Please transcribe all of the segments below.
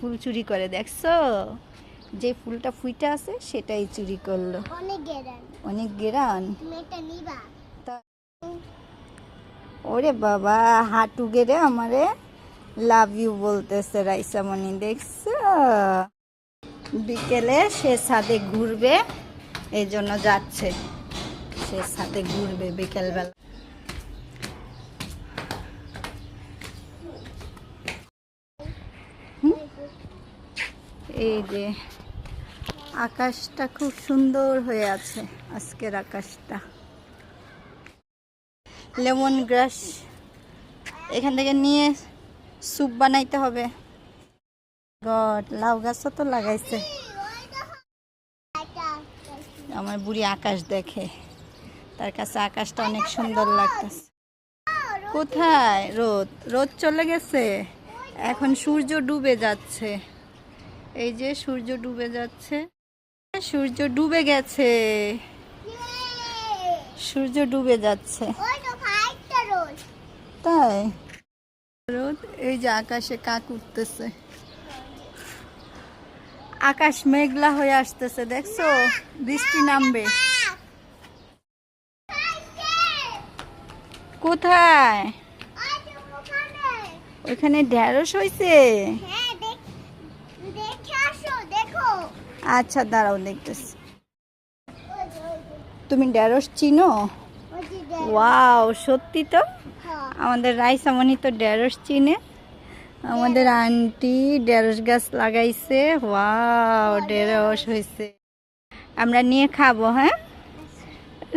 ফুল চুরি করে, দেখছো? যে ফুলটা ফুইটা আছে সেটাই চুরি করলো। অনেক গেরান। ওরে বাবা, হাঁটু গেড়ে আমারে লাভ ইউ বলতেছে রাইসামণি, দেখছো? বিকেলে সে ছাদে ঘুরবে, এই জন্য যাচ্ছে। সে ছাদে ঘুরবে বিকেলবেলা। এই যে আকাশটা খুব সুন্দর হয়ে আছে আজকের আকাশটা। লেমন গ্রাস এখান থেকে নিয়ে স্যুপ বানাইতে হবে। গড, লাউ গাছও তো লাগাইছে। আমার বুড়ি আকাশ দেখে, তার কাছে আকাশটা অনেক সুন্দর লাগতেছে। কোথায় রোদ? রোদ চলে গেছে, এখন সূর্য ডুবে যাচ্ছে। এই যে সূর্য ডুবে যাচ্ছে, সূর্য ডুবে গেছে, সূর্য ডুবে যাচ্ছে। তাই রোদ, এই যে আকাশে কাক উঠতেছে, আকাশ মেঘলা হয়ে আসতেছে, দেখছো? বৃষ্টি নামবে। কোথায়? ওইখানে ঢেঁড়স হয়েছে। আচ্ছা দাঁড়াও, দেখতেছি। তুমি ঢেঁড়স চিনো? ওয়াও, সত্যি তো? আমাদের রাইসামণি তো ঢেঁড়স চিনে। আমাদের আন্টি ঢেঁড়স গাছ লাগাইছে। ওয়াও, ঢেঁড়স হয়েছে, আমরা নিয়ে খাবো। হ্যাঁ,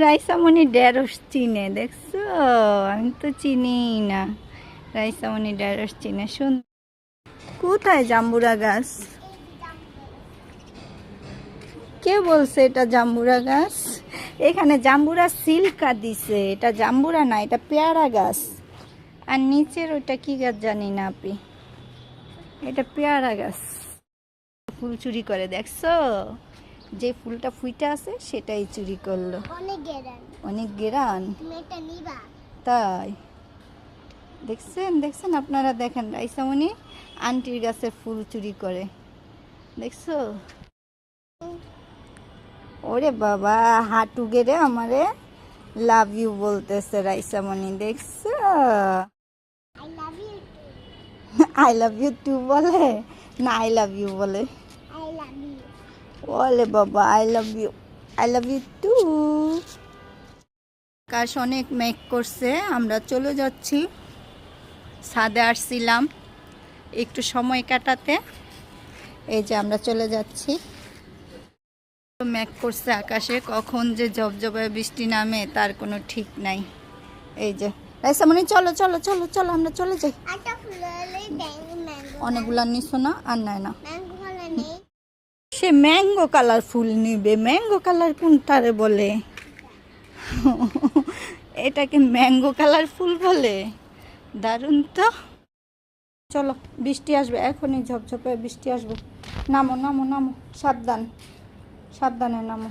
রাইসামণি ঢেঁড়স চিনে, দেখছো? আমি তো চিনি না, রাইসামণি ঢেঁড়স চিনে। শুন, কোথায় জাম্বুরা গাছ? কে বলছে এটা জাম্বুরা গাছ? এখানে জাম্বুরা সিল্কা দিছে, এটা জাম্বুরা না, এটা পেয়ারা গাছ। আর নিচের ওটা কি গাছ জানি না আপনি, এটা পেয়ারা গাছ। ফুল চুরি করে, দেখছো? যে ফুলটা ফুইটা আছে সেটাই চুরি করলো। অনেক গেরান। তাই দেখছেন, দেখছেন আপনারা, দেখেন রাইসামণি আন্টির গাছের ফুল চুরি করে, দেখছো? ওরে বাবা, হাঁটু গেড়ে আমারে লাভ ইউ বলতেছে রাইসামণি, দেখছো? আই লাভ ইউ টু বলে না, আই লাভ ইউ বলে? বলে বাবা I love you, I love you too. আকাশ অনেক মেঘ করছে, আমরা চলে যাচ্ছি। ছাদে আসছিলাম একটু সময় কাটাতে, এই যে আমরা চলে যাচ্ছি। মেঘ করছে আকাশে, কখন যে ঝপঝপে বৃষ্টি নামে তার কোনো ঠিক নাই। এই যে রাইসামণি, চলো চলো চলো চলো, আমরা চলে যাই। অনেকগুলা নিছো না? আর নাই না, সে ম্যাঙ্গো কালার ফুল নিবে। ম্যাঙ্গো কালার কোনটারে বলে? এটাকে ম্যাঙ্গো কালার ফুল বলে? দারুণ তো। চলো, বৃষ্টি আসবে এখনই, ঝপঝপে বৃষ্টি আসবে। নামো নামো নামো, সাবধান, সাবধানে নামো।